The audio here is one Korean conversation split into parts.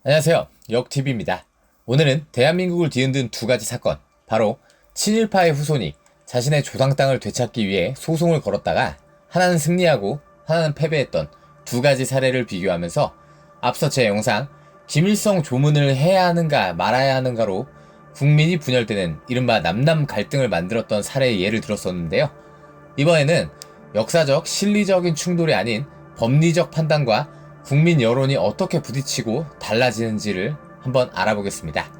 안녕하세요. 역TV입니다. 오늘은 대한민국을 뒤흔든 두 가지 사건, 바로 친일파의 후손이 자신의 조상 땅을 되찾기 위해 소송을 걸었다가 하나는 승리하고 하나는 패배했던 두 가지 사례를 비교하면서 앞서 제 영상 김일성 조문을 해야 하는가 말아야 하는가로 국민이 분열되는 이른바 남남 갈등을 만들었던 사례의 예를 들었었는데요. 이번에는 역사적 실리적인 충돌이 아닌 법리적 판단과 국민 여론이 어떻게 부딪히고 달라지는지를 한번 알아보겠습니다.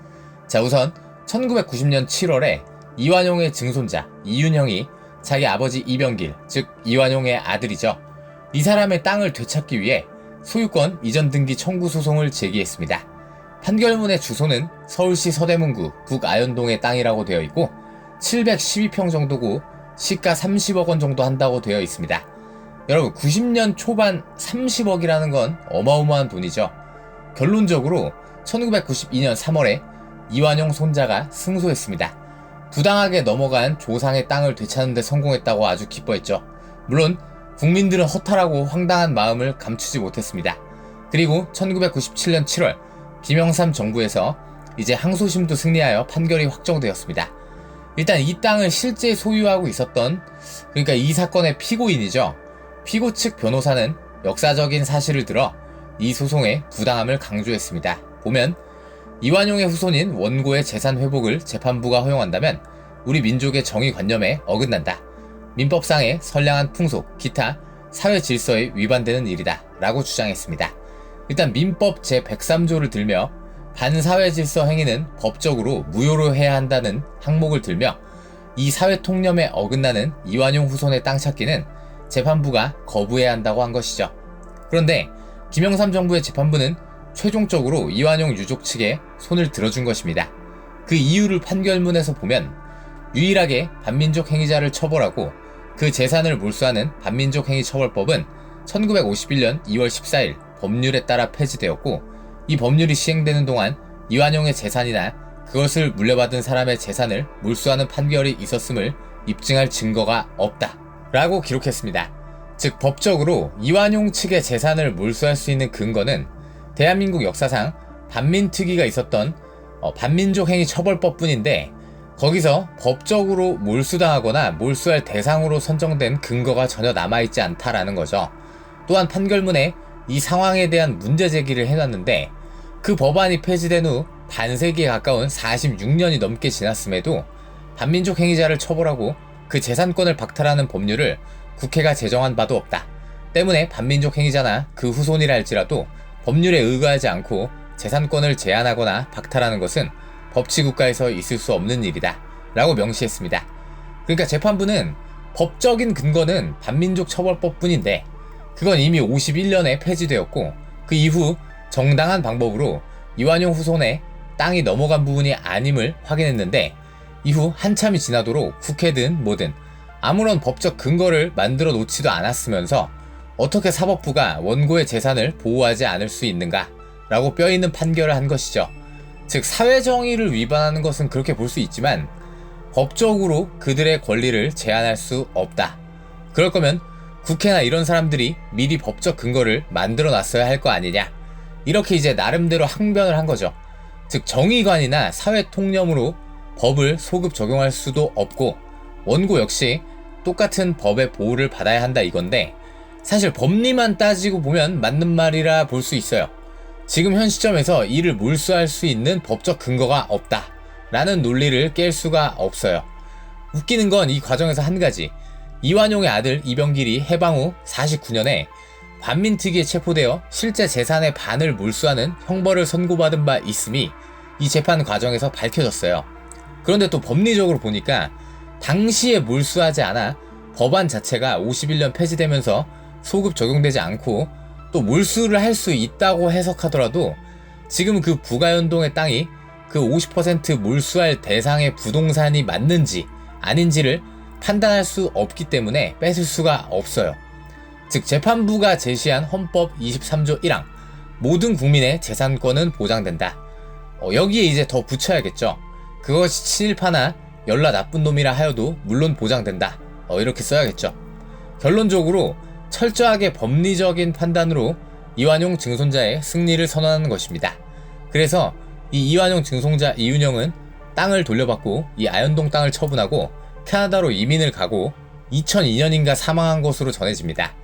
자, 우선 1990년 7월에 이완용의 증손자 이윤형이 자기 아버지 이병길, 즉 이완용의 아들이죠. 이 사람의 땅을 되찾기 위해 소유권 이전 등기 청구 소송을 제기했습니다. 판결문의 주소는 서울시 서대문구 북아현동의 땅이라고 되어 있고 712평 정도고 시가 30억 원 정도 한다고 되어 있습니다. 여러분, 90년 초반 30억이라는 건 어마어마한 돈이죠. 결론적으로 1992년 3월에 이완용 손자가 승소했습니다. 부당하게 넘어간 조상의 땅을 되찾는 데 성공했다고 아주 기뻐했죠. 물론 국민들은 허탈하고 황당한 마음을 감추지 못했습니다. 그리고 1997년 7월 김영삼 정부에서 이제 항소심도 승리하여 판결이 확정되었습니다. 일단 이 땅을 실제 소유하고 있었던, 그러니까 이 사건의 피고인이죠. 피고 측 변호사는 역사적인 사실을 들어 이 소송의 부당함을 강조했습니다. 보면 이완용의 후손인 원고의 재산 회복을 재판부가 허용한다면 우리 민족의 정의관념에 어긋난다. 민법상의 선량한 풍속, 기타 사회 질서에 위반되는 일이다 라고 주장했습니다. 일단 민법 제103조를 들며 반사회 질서 행위는 법적으로 무효로 해야 한다는 항목을 들며 이 사회 통념에 어긋나는 이완용 후손의 땅 찾기는 재판부가 거부해야 한다고 한 것이죠. 그런데 김영삼 정부의 재판부는 최종적으로 이완용 유족 측에 손을 들어준 것입니다. 그 이유를 판결문에서 보면 유일하게 반민족 행위자를 처벌하고 그 재산을 몰수하는 반민족행위처벌법은 1951년 2월 14일 법률에 따라 폐지되었고, 이 법률이 시행되는 동안 이완용의 재산이나 그것을 물려받은 사람의 재산을 몰수하는 판결이 있었음을 입증할 증거가 없다 라고 기록했습니다. 즉 법적으로 이완용 측의 재산을 몰수할 수 있는 근거는 대한민국 역사상 반민특위가 있었던 반민족행위처벌법 뿐인데, 거기서 법적으로 몰수당하거나 몰수할 대상으로 선정된 근거가 전혀 남아있지 않다라는 거죠. 또한 판결문에 이 상황에 대한 문제 제기를 해놨는데, 그 법안이 폐지된 후 반세기에 가까운 46년이 넘게 지났음에도 반민족 행위자를 처벌하고 그 재산권을 박탈하는 법률을 국회가 제정한 바도 없다. 때문에 반민족 행위자나 그 후손이라 할지라도 법률에 의거하지 않고 재산권을 제한하거나 박탈하는 것은 법치국가에서 있을 수 없는 일이다 라고 명시했습니다. 그러니까 재판부는 법적인 근거는 반민족 처벌법 뿐인데 그건 이미 51년에 폐지되었고, 그 이후 정당한 방법으로 이완용 후손의 땅이 넘어간 부분이 아님을 확인했는데, 이후 한참이 지나도록 국회든 뭐든 아무런 법적 근거를 만들어 놓지도 않았으면서 어떻게 사법부가 원고의 재산을 보호하지 않을 수 있는가 라고 뼈있는 판결을 한 것이죠. 즉 사회정의를 위반하는 것은 그렇게 볼 수 있지만 법적으로 그들의 권리를 제한할 수 없다. 그럴 거면 국회나 이런 사람들이 미리 법적 근거를 만들어 놨어야 할 거 아니냐, 이렇게 이제 나름대로 항변을 한 거죠. 즉 정의관이나 사회 통념으로 법을 소급 적용할 수도 없고 원고 역시 똑같은 법의 보호를 받아야 한다 이건데, 사실 법리만 따지고 보면 맞는 말이라 볼 수 있어요. 지금 현 시점에서 이를 몰수할 수 있는 법적 근거가 없다 라는 논리를 깰 수가 없어요. 웃기는 건 이 과정에서 한 가지, 이완용의 아들 이병길이 해방 후 49년에 반민특위에 체포되어 실제 재산의 반을 몰수하는 형벌을 선고받은 바 있음이 이 재판 과정에서 밝혀졌어요. 그런데 또 법리적으로 보니까 당시에 몰수하지 않아 법안 자체가 51년 폐지되면서 소급 적용되지 않고 또 몰수를 할 수 있다고 해석하더라도 지금 그 북아현동의 땅이 그 50% 몰수할 대상의 부동산이 맞는지 아닌지를 판단할 수 없기 때문에 뺏을 수가 없어요. 즉 재판부가 제시한 헌법 23조 1항 모든 국민의 재산권은 보장된다. 여기에 이제 더 붙여야겠죠. 그것이 친일파나 열나 나쁜 놈이라 하여도 물론 보장된다. 이렇게 써야겠죠. 결론적으로 철저하게 법리적인 판단으로 이완용 증손자의 승리를 선언하는 것입니다. 그래서 이 이완용 증손자 이윤영은 땅을 돌려받고 이 아현동 땅을 처분하고 캐나다로 이민을 가고 2002년인가 사망한 것으로 전해집니다.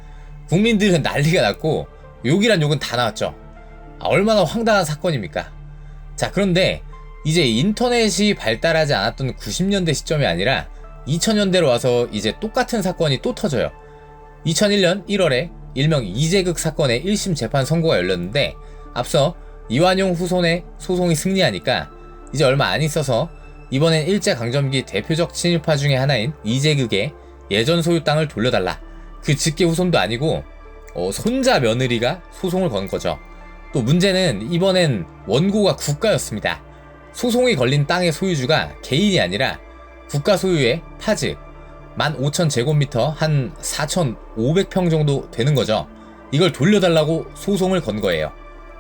국민들은 난리가 났고 욕이란 욕은 다 나왔죠. 얼마나 황당한 사건입니까? 자, 그런데 이제 인터넷이 발달하지 않았던 90년대 시점이 아니라 2000년대로 와서 이제 똑같은 사건이 또 터져요. 2001년 1월에 일명 이재극 사건의 1심 재판 선고가 열렸는데 앞서 이완용 후손의 소송이 승리하니까 이제 얼마 안 있어서 이번엔 일제강점기 대표적 친일파 중에 하나인 이재극의 예전 소유 땅을 돌려달라. 그 직계 후손도 아니고 손자 며느리가 소송을 건 거죠. 또 문제는 이번엔 원고가 국가였습니다. 소송이 걸린 땅의 소유주가 개인이 아니라 국가 소유의 파즈 15,000제곱미터 한 4,500평 정도 되는 거죠. 이걸 돌려달라고 소송을 건 거예요.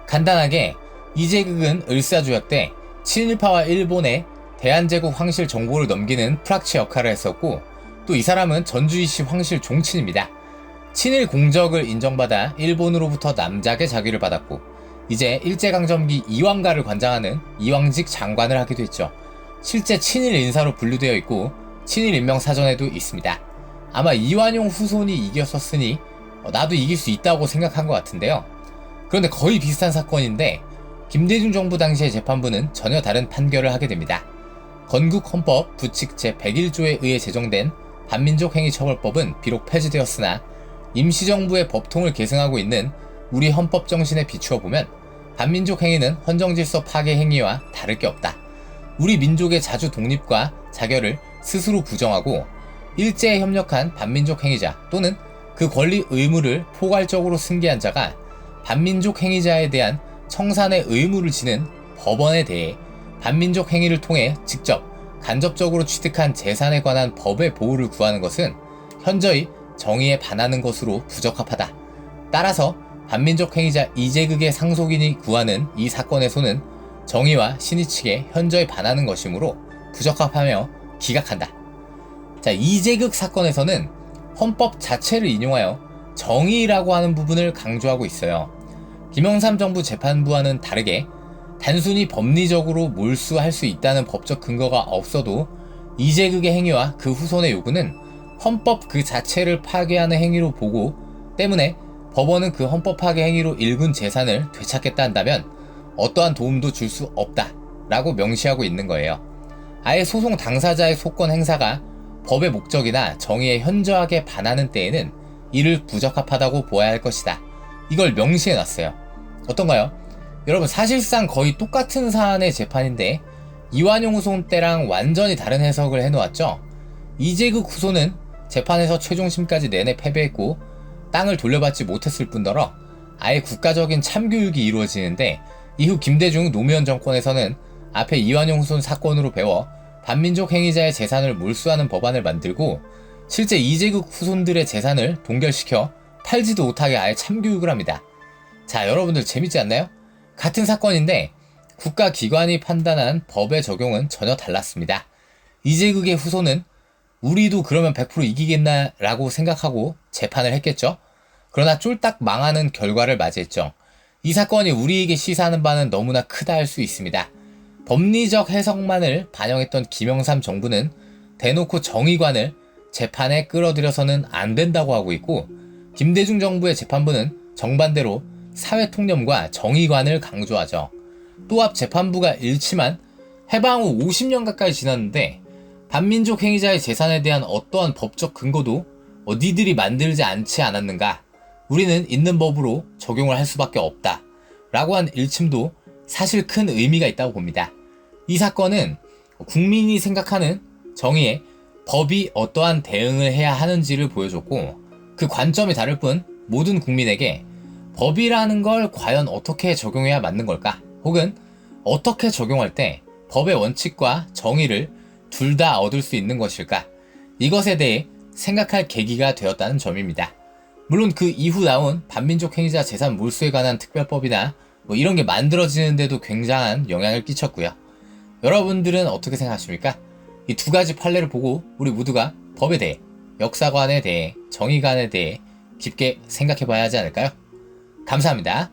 간단하게 이재극은 을사조약 때 친일파와 일본에 대한제국 황실 정보를 넘기는 프락치 역할을 했었고 또 이 사람은 전주이시 황실 종친입니다. 친일 공적을 인정받아 일본으로부터 남작의 자귀를 받았고 이제 일제강점기 이황가를 관장하는 이황직 장관을 하기도 했죠. 실제 친일 인사로 분류되어 있고 친일 인명 사전에도 있습니다. 아마 이완용 후손이 이겼었으니 나도 이길 수 있다고 생각한 것 같은데요. 그런데 거의 비슷한 사건인데 김대중 정부 당시의 재판부는 전혀 다른 판결을 하게 됩니다. 건국헌법 부칙 제101조에 의해 제정된 반민족행위처벌법은 비록 폐지되었으나 임시정부의 법통을 계승하고 있는 우리 헌법 정신에 비추어 보면 반민족 행위는 헌정질서 파괴 행위와 다를 게 없다. 우리 민족의 자주 독립과 자결을 스스로 부정하고 일제에 협력한 반민족 행위자 또는 그 권리 의무를 포괄적으로 승계한 자가 반민족 행위자에 대한 청산의 의무를 지는 법원에 대해 반민족 행위를 통해 직접 간접적으로 취득한 재산에 관한 법의 보호를 구하는 것은 현저히 정의에 반하는 것으로 부적합하다. 따라서 반민족 행위자 이재극의 상속인이 구하는 이 사건에서는 정의와 신의 측에 현저히 반하는 것이므로 부적합하며 기각한다. 자, 이재극 사건에서는 헌법 자체를 인용하여 정의라고 하는 부분을 강조하고 있어요. 김영삼 정부 재판부와는 다르게 단순히 법리적으로 몰수할 수 있다는 법적 근거가 없어도 이재극의 행위와 그 후손의 요구는 헌법 그 자체를 파괴하는 행위로 보고 때문에 법원은 그 헌법 파괴 행위로 일군 재산을 되찾겠다 한다면 어떠한 도움도 줄 수 없다 라고 명시하고 있는 거예요. 아예 소송 당사자의 소권 행사가 법의 목적이나 정의에 현저하게 반하는 때에는 이를 부적합하다고 보아야 할 것이다. 이걸 명시해놨어요. 어떤가요? 여러분, 사실상 거의 똑같은 사안의 재판인데 이완용 후손 때랑 완전히 다른 해석을 해놓았죠. 이재극 후손은 재판에서 최종심까지 내내 패배했고 땅을 돌려받지 못했을 뿐더러 아예 국가적인 참교육이 이루어지는데 이후 김대중 노무현 정권에서는 앞에 이완용 후손 사건으로 배워 반민족 행위자의 재산을 몰수하는 법안을 만들고 실제 이재극 후손들의 재산을 동결시켜 팔지도 못하게 아예 참교육을 합니다. 자, 여러분들 재밌지 않나요? 같은 사건인데 국가기관이 판단한 법의 적용은 전혀 달랐습니다. 이재극의 후손은 우리도 그러면 100% 이기겠나 라고 생각하고 재판을 했겠죠. 그러나 쫄딱 망하는 결과를 맞이했죠. 이 사건이 우리에게 시사하는 바는 너무나 크다 할 수 있습니다. 법리적 해석만을 반영했던 김영삼 정부는 대놓고 정의관을 재판에 끌어들여서는 안 된다고 하고 있고 김대중 정부의 재판부는 정반대로 사회통념과 정의관을 강조하죠. 또 앞 재판부가 잃지만 해방 후 50년 가까이 지났는데 반민족 행위자의 재산에 대한 어떠한 법적 근거도 니들이 만들지 않지 않았는가? 우리는 있는 법으로 적용을 할 수밖에 없다. 라고 한 일침도 사실 큰 의미가 있다고 봅니다. 이 사건은 국민이 생각하는 정의에 법이 어떠한 대응을 해야 하는지를 보여줬고 그 관점이 다를 뿐 모든 국민에게 법이라는 걸 과연 어떻게 적용해야 맞는 걸까? 혹은 어떻게 적용할 때 법의 원칙과 정의를 둘 다 얻을 수 있는 것일까? 이것에 대해 생각할 계기가 되었다는 점입니다. 물론 그 이후 나온 반민족 행위자 재산 몰수에 관한 특별법이나 이런 게 만들어지는데도 굉장한 영향을 끼쳤고요. 여러분들은 어떻게 생각하십니까? 이 두 가지 판례를 보고 우리 모두가 법에 대해, 역사관에 대해, 정의관에 대해 깊게 생각해 봐야 하지 않을까요? 감사합니다.